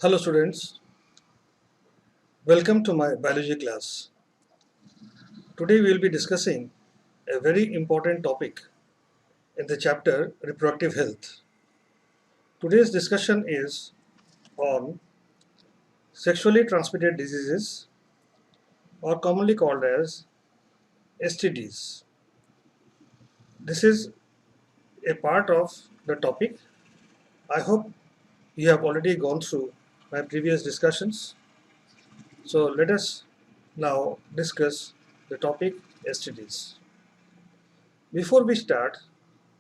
Hello students, welcome to my biology class. Today we will be discussing a very important topic in the chapter Reproductive Health. Today's discussion is on sexually transmitted diseases or commonly called as STDs. This is a part of the topic. I hope you have already gone through my previous discussions. So let us now discuss the topic STDs. Before we start,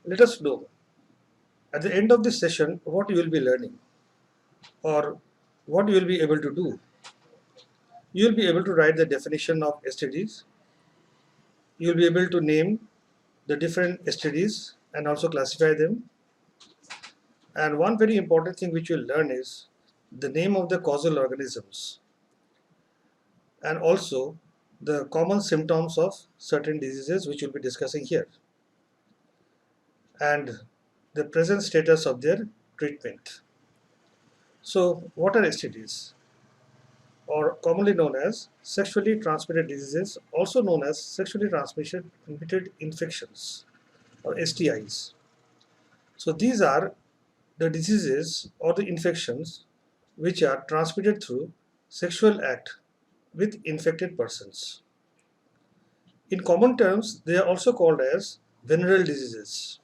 let us know at the end of this session what you will be learning or what you will be able to do. You will be able to write the definition of STDs. You will be able to name the different STDs and also classify them. And one very important thing which you will learn is the name of the causal organisms and also the common symptoms of certain diseases which we will be discussing here and the present status of their treatment. So what are STDs? Or commonly known as sexually transmitted diseases, also known as sexually transmitted infections or STIs. So these are the diseases or the infections which are transmitted through sexual act with infected persons. In common terms, they are also called as venereal diseases.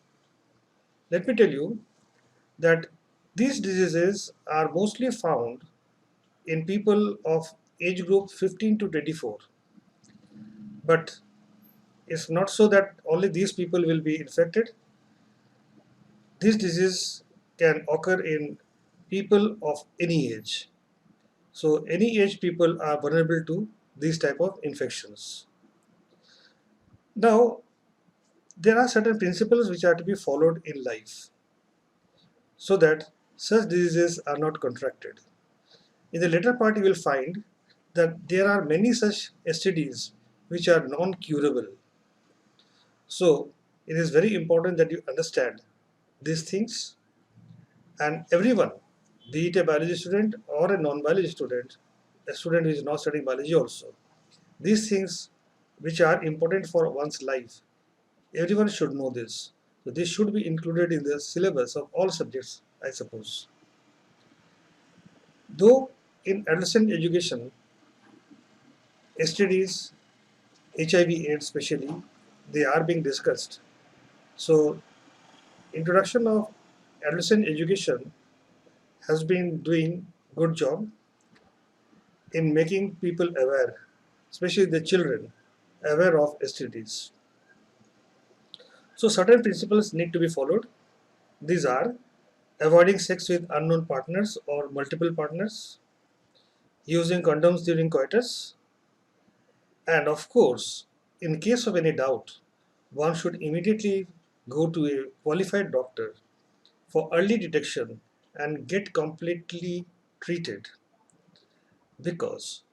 Let me tell you that these diseases are mostly found in people of age group 15 to 24. But it's not so that only these people will be infected. This disease can occur in people of any age. So any age people are vulnerable to these type of infections. Now, there are certain principles which are to be followed in life so that such diseases are not contracted. In the later part, you will find that there are many such STDs which are non-curable. So it is very important that you understand these things, and everyone, be it a biology student or a non-biology student, a student who is not studying biology also, these things which are important for one's life, everyone should know this. So this should be included in the syllabus of all subjects, I suppose. Though in adolescent education, STDs, HIV/AIDS especially, they are being discussed. So introduction of adolescent education has been doing good job in making people aware, especially the children, aware of STDs. So certain principles need to be followed. These are avoiding sex with unknown partners or multiple partners, using condoms during coitus, and of course, in case of any doubt, one should immediately go to a qualified doctor for early detection and get completely treated, because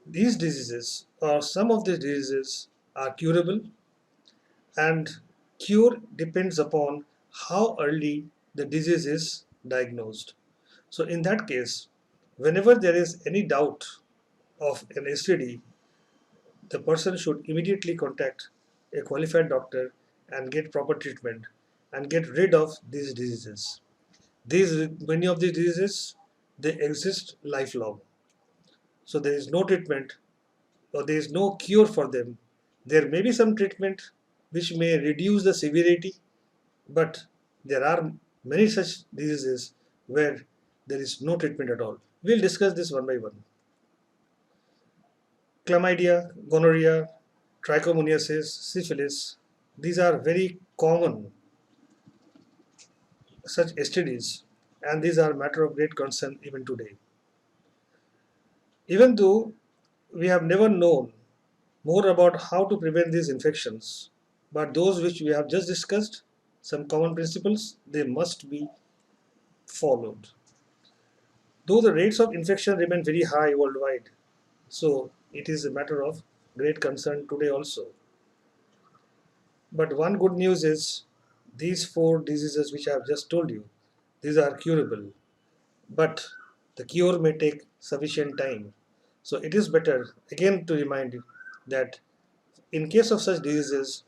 these diseases or some of these diseases are curable, and cure depends upon how early the disease is diagnosed. So in that case, whenever there is any doubt of an STD, the person should immediately contact a qualified doctor and get proper treatment and get rid of these diseases. Many of these diseases, they exist lifelong. So there is no treatment or there is no cure for them. There may be some treatment which may reduce the severity, but there are many such diseases where there is no treatment at all. We'll discuss this one by one. Chlamydia, gonorrhea, trichomoniasis, syphilis, these are very common such STDs, and these are a matter of great concern even today. Even though we have never known more about how to prevent these infections, but those which we have just discussed, some common principles, they must be followed. Though the rates of infection remain very high worldwide, so it is a matter of great concern today also. But one good news is these four diseases which I have just told you, these are curable. But the cure may take sufficient time. So it is better, again, to remind you that in case of such diseases,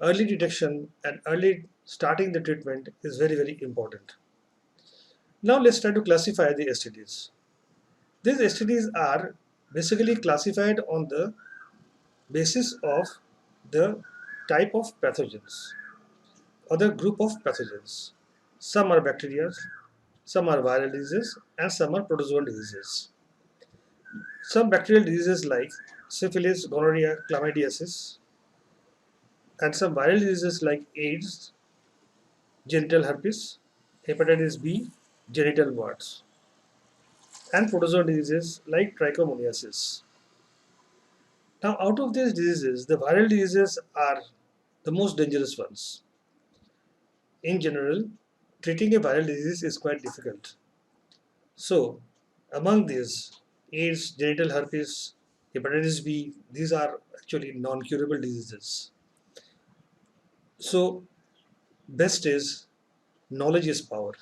early detection and early starting the treatment is very, very important. Now let's try to classify the STDs. These STDs are basically classified on the basis of the type of pathogens or the group of pathogens. Some are bacteria, some are viral diseases, and some are protozoan diseases. Some bacterial diseases like syphilis, gonorrhea, chlamydiasis, and some viral diseases like AIDS, genital herpes, hepatitis B, genital warts, and protozoan diseases like trichomoniasis. Now, out of these diseases, the viral diseases are the most dangerous ones. In general, treating a viral disease is quite difficult. So, among these, AIDS, genital herpes, hepatitis B, these are actually non-curable diseases. So, best is knowledge is power.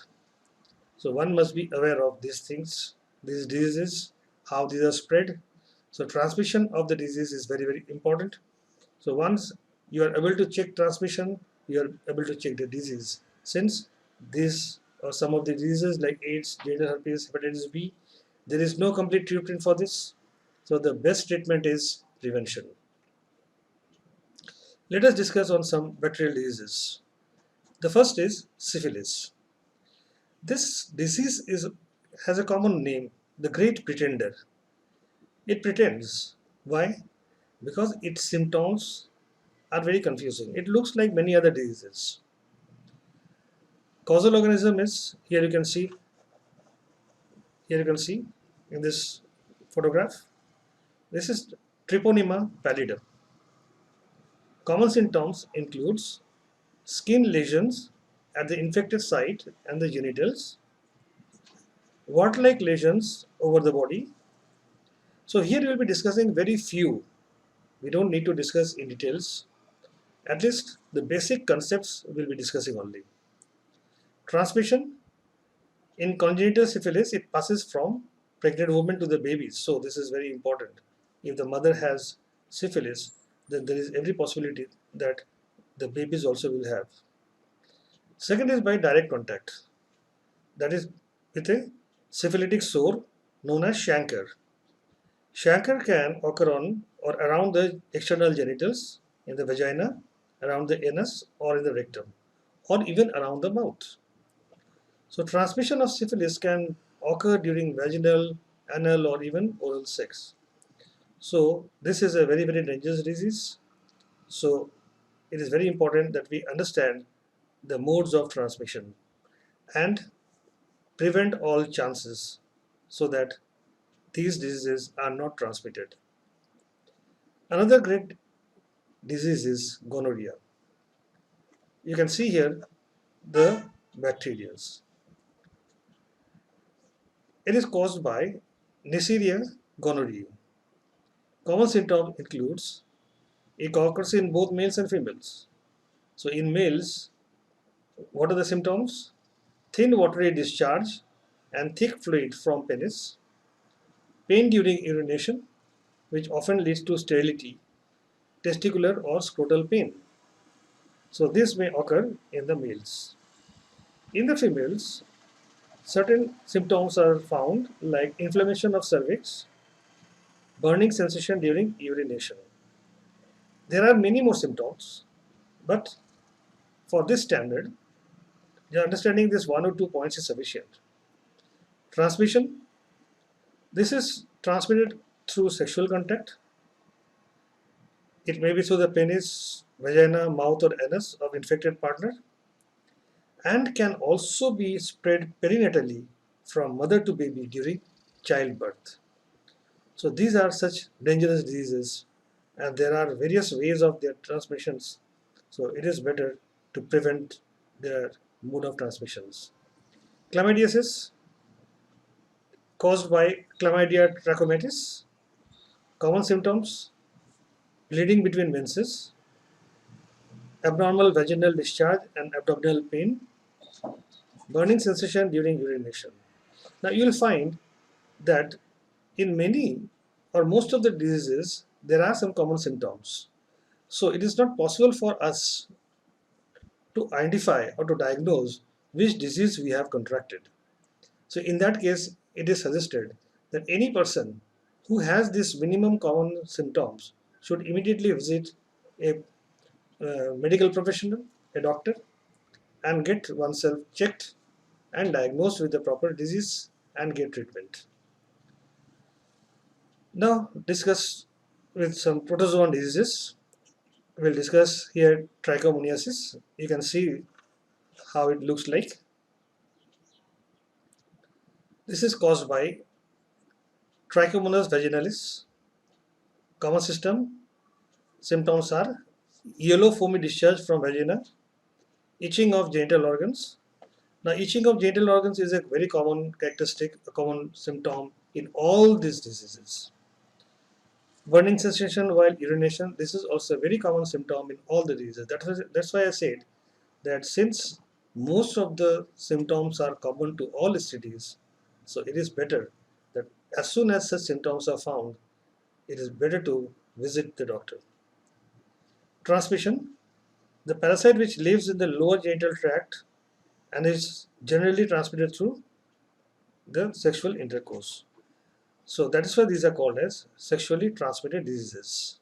So, one must be aware of these things, these diseases, how these are spread. So, transmission of the disease is very, very important. So, once you are able to check transmission, you are able to check the disease. Since these or some of the diseases like AIDS, genital herpes, hepatitis B, there is no complete treatment for this. So, the best treatment is prevention. Let us discuss on some bacterial diseases. The first is syphilis. This disease has a common name, the great pretender. It pretends. Why? Because its symptoms are very confusing. It looks like many other diseases. Causal organism is here you can see in this photograph. This is Treponema pallidum. Common symptoms includes skin lesions at the infected site and the genitals, wart-like lesions over the body. So here we will be discussing very few. We don't need to discuss in details. At least the basic concepts we'll be discussing only. Transmission. In congenital syphilis, it passes from pregnant woman to the babies. So this is very important. If the mother has syphilis, then there is every possibility that the babies also will have. Second is by direct contact. That is with a syphilitic sore known as chancre. Chancre can occur on or around the external genitals, in the vagina, around the anus, or in the rectum, or even around the mouth. So transmission of syphilis can occur during vaginal, anal, or even oral sex. So this is a very, very dangerous disease. So it is very important that we understand the modes of transmission and prevent all chances so that these diseases are not transmitted. Another great disease is gonorrhea. You can see here the bacteria. It is caused by Neisseria gonorrhoeae. Common symptom includes it occurs in both males and females. So in males, what are the symptoms? Thin watery discharge and thick fluid from penis, pain during urination, which often leads to sterility, testicular or scrotal pain. So this may occur in the males. In the females, certain symptoms are found like inflammation of cervix, burning sensation during urination. There are many more symptoms, but for this standard, understanding this one or two points is sufficient. Transmission. This is transmitted through sexual contact. It may be through the penis, vagina, mouth, or anus of infected partner, and can also be spread perinatally from mother to baby during childbirth. So these are such dangerous diseases, and there are various ways of their transmissions. So it is better to prevent their mode of transmissions. Chlamydiasis caused by Chlamydia trachomatis. Common symptoms: bleeding between menses, abnormal vaginal discharge and abdominal pain, burning sensation during urination. Now you will find that in many or most of the diseases, there are some common symptoms. So it is not possible for us to identify or to diagnose which disease we have contracted. So in that case, it is suggested that any person who has these minimum common symptoms should immediately visit a medical professional, a doctor, and get oneself checked and diagnosed with the proper disease and get treatment. Now discuss with some protozoan diseases. We'll discuss here trichomoniasis. You can see how it looks like. This is caused by Trichomonas vaginalis. Common symptoms are yellow foamy discharge from vagina, itching of genital organs. Now, itching of genital organs is a very common characteristic, a common symptom in all these diseases. Burning sensation while urination, this is also a very common symptom in all the diseases. That's why I said that since most of the symptoms are common to all STDs, so it is better that as soon as such symptoms are found, it is better to visit the doctor. Transmission, the parasite which lives in the lower genital tract and is generally transmitted through the sexual intercourse. So that is why these are called as sexually transmitted diseases.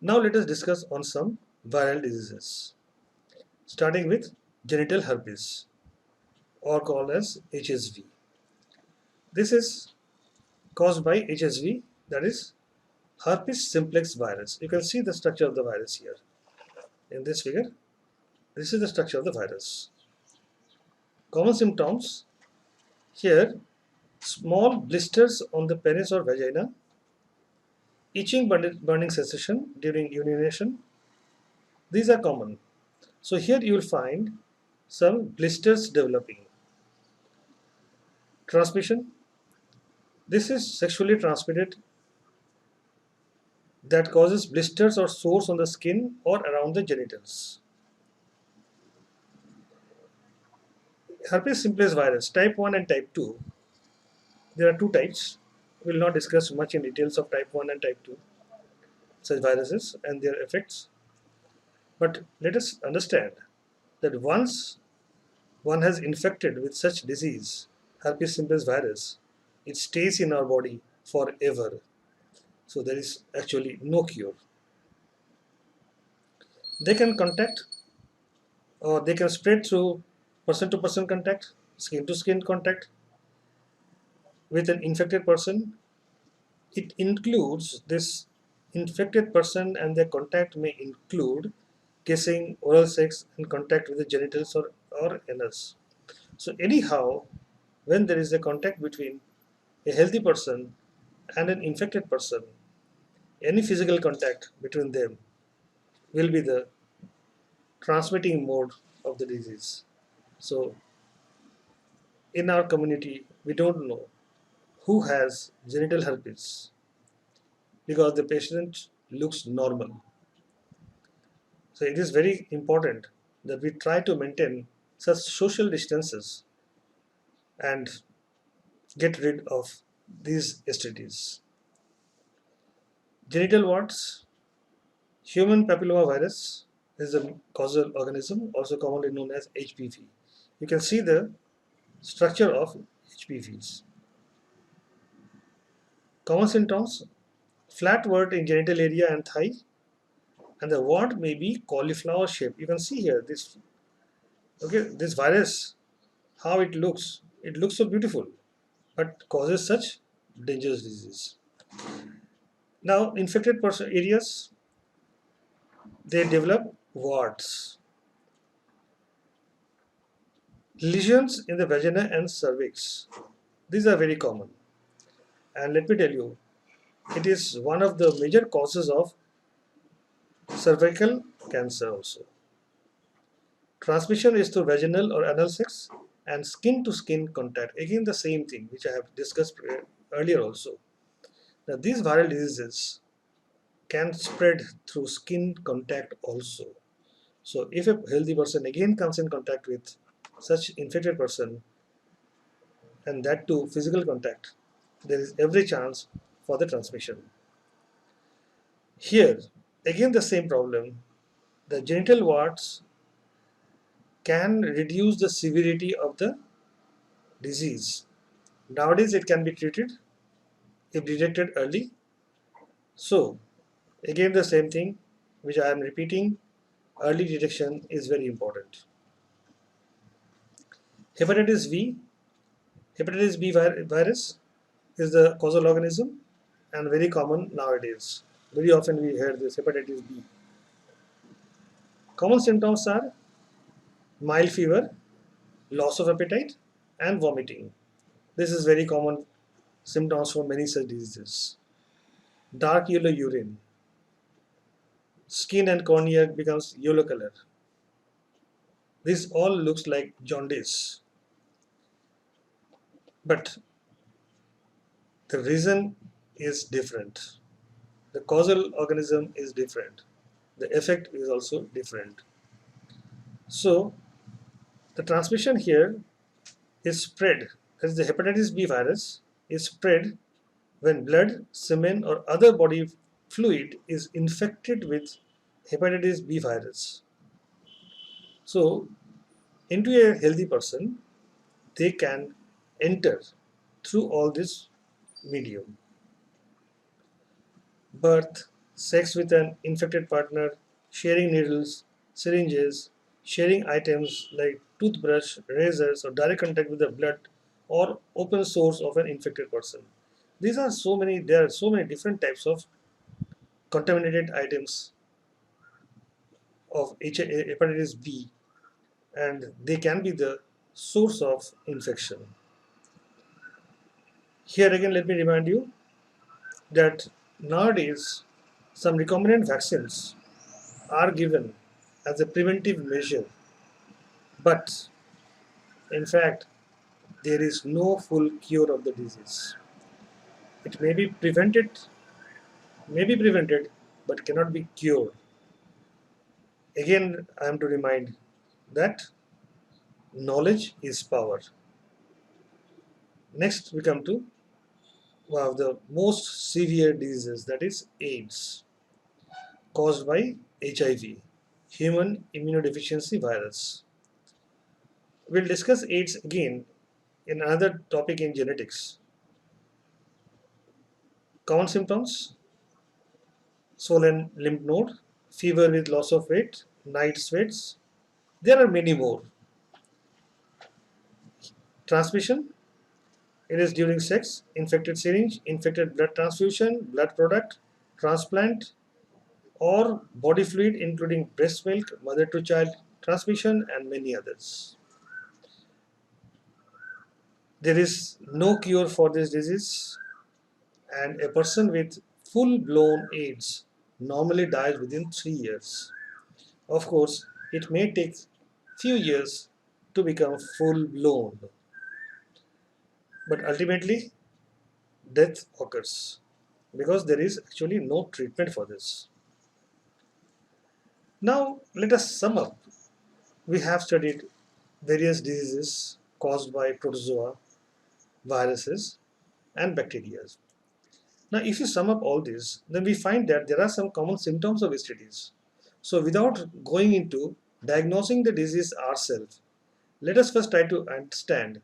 Now let us discuss on some viral diseases, starting with genital herpes, or called as HSV. This is caused by HSV, that is herpes simplex virus. You can see the structure of the virus here in this figure. This is the structure of the virus. Common symptoms here: small blisters on the penis or vagina, itching burning sensation during urination. These are common. So here you will find some blisters developing. Transmission. This is sexually transmitted that causes blisters or sores on the skin or around the genitals. Herpes simplex virus type 1 and type 2. There are two types. We will not discuss much in details of type 1 and type 2 such viruses and their effects. But let us understand that once one has infected with such disease, herpes simplex virus, it stays in our body forever. So there is actually no cure. They can contact or they can spread through person to person contact, skin to skin contact with an infected person. It includes this infected person and their contact may include kissing, oral sex, and contact with the genitals or anus. So anyhow, when there is a contact between a healthy person and an infected person, any physical contact between them will be the transmitting mode of the disease. So in our community, we don't know who has genital herpes because the patient looks normal. So it is very important that we try to maintain such social distances and get rid of these STDs. Genital warts, human papillomavirus is a causal organism, also commonly known as HPV. You can see the structure of HPVs. Common symptoms: flat wart in genital area and thigh, and the wart may be cauliflower shaped. You can see here this virus, how it looks. It looks so beautiful, but causes such dangerous disease. Now, infected person areas, they develop warts. Lesions in the vagina and cervix. These are very common. And let me tell you, it is one of the major causes of cervical cancer also. Transmission is through vaginal or anal sex and skin to skin contact. Again, the same thing which I have discussed earlier also. Now, these viral diseases can spread through skin contact also. So if a healthy person again comes in contact with such infected person and that too physical contact, there is every chance for the transmission. Here, again the same problem. The genital warts can reduce the severity of the disease. Nowadays, it can be treated if detected early. So, again, the same thing which I am repeating, early detection is very important. Hepatitis B, hepatitis B virus is the causal organism and very common nowadays. Very often we hear this hepatitis B. Common symptoms are mild fever, loss of appetite, and vomiting. This is very common symptoms for many such diseases. Dark yellow urine, skin and cornea becomes yellow color. This all looks like jaundice, but the reason is different. The causal organism is different. The effect is also different. So the transmission here is spread, as the hepatitis B virus is spread when blood, semen, or other body fluid is infected with hepatitis B virus. So into a healthy person, they can enter through all this medium. Birth, sex with an infected partner, sharing needles, syringes, sharing items like toothbrush, razors, or direct contact with the blood or open source of an infected person. There are so many different types of contaminated items of hepatitis B, and they can be the source of infection. Here again, let me remind you that nowadays some recombinant vaccines are given as a preventive measure, but in fact, there is no full cure of the disease. It may be prevented, but cannot be cured. Again, I am to remind that knowledge is power. Next, we come to one of the most severe diseases, that is AIDS, caused by HIV, human immunodeficiency virus. We'll discuss AIDS again in another topic in genetics. Common symptoms: swollen lymph node, fever with loss of weight, night sweats. There are many more. Transmission: it is during sex, infected syringe, infected blood transfusion, blood product, transplant, or body fluid including breast milk, mother to child transmission, and many others. There is no cure for this disease, and a person with full-blown AIDS normally dies within 3 years. Of course, it may take few years to become full-blown, but ultimately death occurs because there is actually no treatment for this. Now let us sum up. We have studied various diseases caused by protozoa, viruses, and bacteria. Now, if you sum up all this, then we find that there are some common symptoms of STDs. So, without going into diagnosing the disease ourselves, let us first try to understand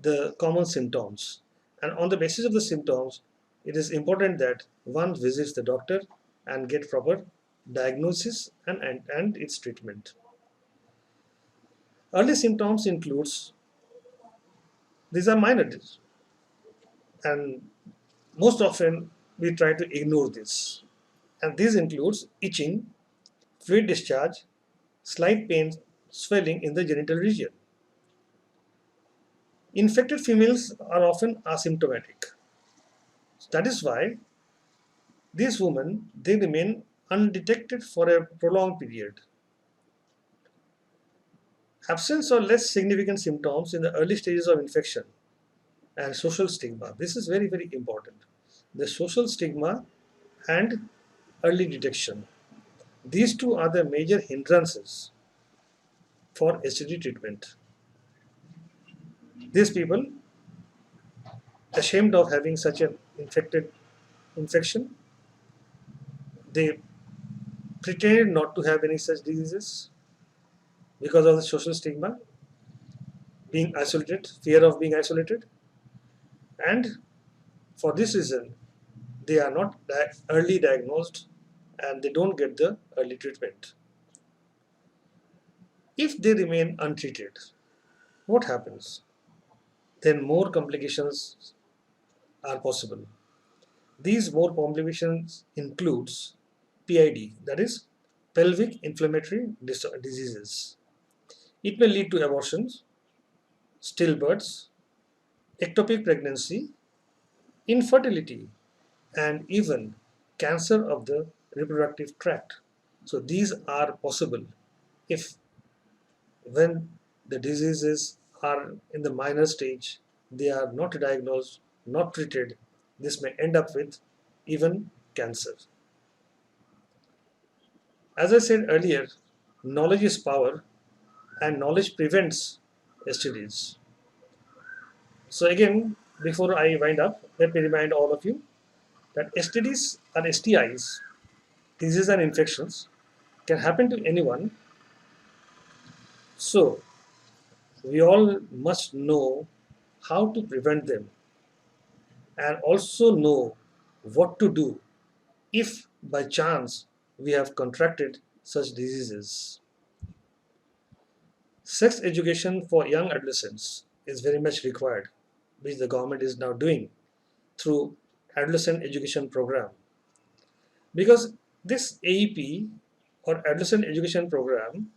the common symptoms. And on the basis of the symptoms, it is important that one visits the doctor and get proper diagnosis and its treatment. Early symptoms includes, these are minor, and most often we try to ignore this. And this includes itching, fluid discharge, slight pain, swelling in the genital region. Infected females are often asymptomatic. That is why these women, they remain undetected for a prolonged period. Absence or less significant symptoms in the early stages of infection, and social stigma. This is very, very important. The social stigma and early detection. These two are the major hindrances for STD treatment. These people ashamed of having such an infection. They pretend not to have any such diseases because of the social stigma, being isolated, fear of being isolated, and for this reason, they are not early diagnosed and they don't get the early treatment. If they remain untreated, what happens? Then more complications are possible. These more complications includes PID, that is pelvic inflammatory diseases. It may lead to abortions, stillbirths, ectopic pregnancy, infertility, and even cancer of the reproductive tract. So these are possible if when the diseases are in the minor stage, they are not diagnosed, not treated, this may end up with even cancer. As I said earlier, knowledge is power and knowledge prevents STDs. So again, before I wind up, let me remind all of you that STDs and STIs, diseases and infections, can happen to anyone. So we all must know how to prevent them and also know what to do if by chance we have contracted such diseases. Sex education for young adolescents is very much required, which the government is now doing through adolescent education program. Because this AEP or adolescent education program,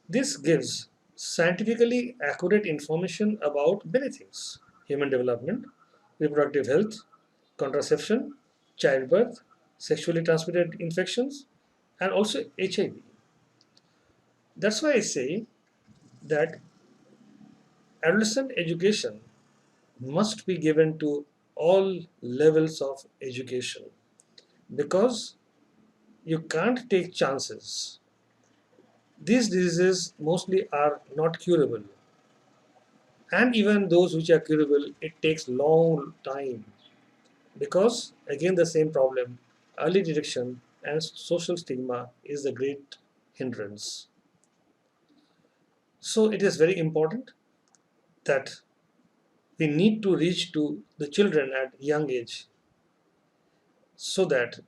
this gives scientifically accurate information about many things: human development, reproductive health, contraception, childbirth, sexually transmitted infections, and also HIV. That's why I say that adolescent education must be given to all levels of education because you can't take chances. These diseases mostly are not curable, and even those which are curable, it takes long time because again the same problem, early detection and social stigma is the great hindrance. So it is very important that we need to reach to the children at young age so that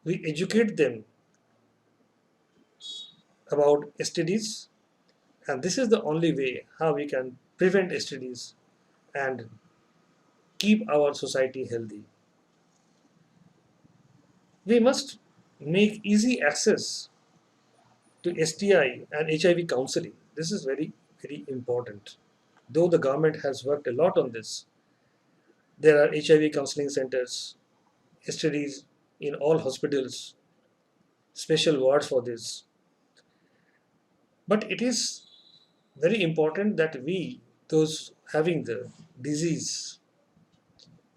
we educate them about STDs, and this is the only way how we can prevent STDs and keep our society healthy. We must make easy access to STI and HIV counseling. This is very, very important. Though the government has worked a lot on this, there are HIV counseling centers, STDs in all hospitals, special wards for this. But it is very important that we, those having the disease,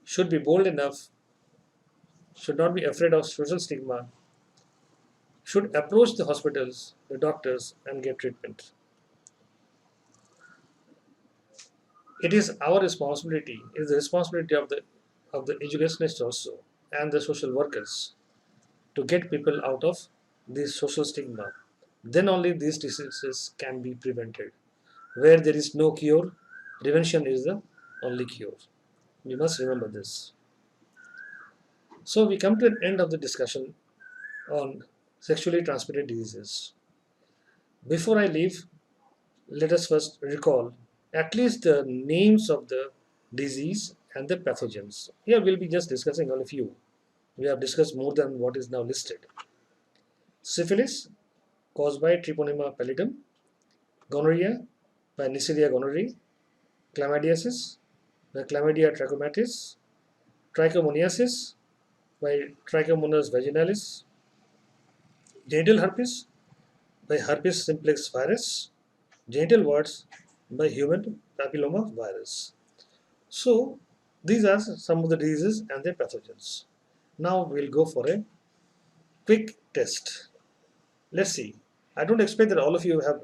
should be bold enough, should not be afraid of social stigma, should approach the hospitals, the doctors, and get treatment. It is our responsibility, it is the responsibility of the educationists also and the social workers to get people out of this social stigma. Then only these diseases can be prevented. Where there is no cure, prevention is the only cure. We must remember this. So we come to an end of the discussion on sexually transmitted diseases. Before I leave, let us first recall at least the names of the disease and the pathogens. Here we'll be just discussing on a few. We have discussed more than what is now listed. Syphilis, caused by Treponema pallidum; gonorrhea, by Neisseria gonorrhoeae; chlamydiasis, by Chlamydia trachomatis; trichomoniasis, by Trichomonas vaginalis; genital herpes, by herpes simplex virus; genital warts, by human papilloma virus. So these are some of the diseases and their pathogens. Now we'll go for a quick test. Let's see. I don't expect that all of you have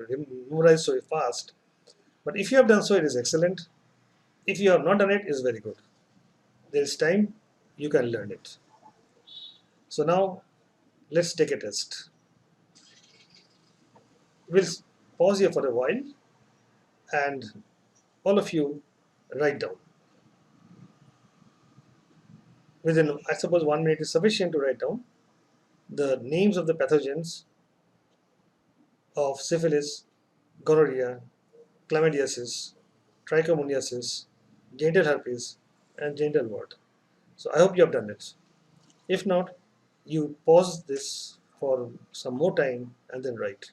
memorized so fast, but if you have done so, it is excellent. If you have not done it, it's very good. There is time, you can learn it. So now let's take a test. We'll pause here for a while and all of you write down. Within, I suppose, 1 minute is sufficient to write down the names of the pathogens of syphilis, gonorrhea, chlamydiasis, trichomoniasis, genital herpes, and genital wart. So I hope you have done it. If not, you pause this for some more time and then write.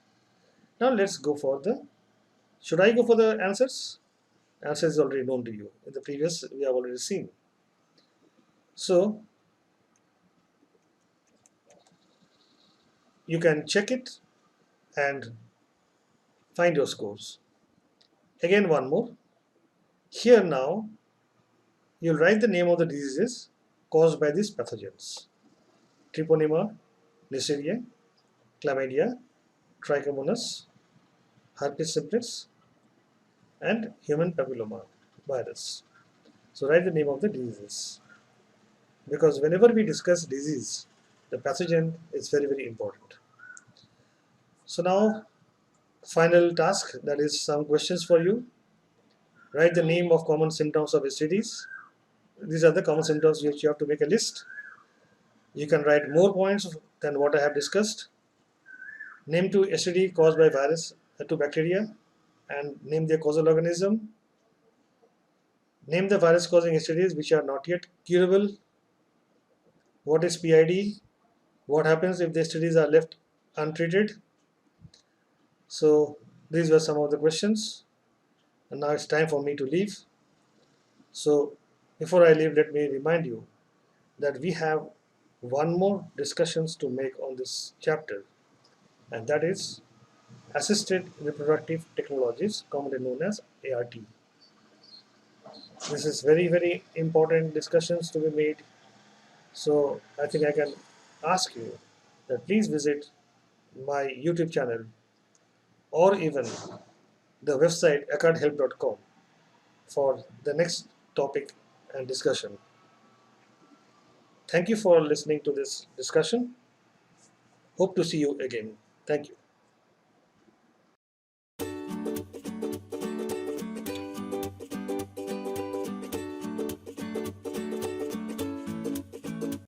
Now let's go for the, should I go for the answers? Answer is already known to you. In the previous, we have already seen. So you can check it and find your scores. Again, one more. Here now, you'll write the name of the diseases caused by these pathogens. Treponema, Neisseria, Chlamydia, Trichomonas, Herpes simplex, and human papilloma virus. So write the name of the diseases. Because whenever we discuss disease, the pathogen is very, very important. So now, final task, that is some questions for you. Write the name of common symptoms of STDs. These are the common symptoms which you have to make a list. You can write more points than what I have discussed. Name 2 STD caused by virus to bacteria and name their causal organism. Name the virus causing STDs which are not yet curable. What is PID? What happens if the STDs are left untreated? So these were some of the questions, and now it's time for me to leave. So before I leave, let me remind you that we have one more discussions to make on this chapter, and that is assisted reproductive technologies, commonly known as ART. This is very, very important discussions to be made. So I think I can ask you that please visit my YouTube channel or even the website acardhelp.com for the next topic and discussion. Thank you for listening to this discussion. Hope to see you again. Thank you.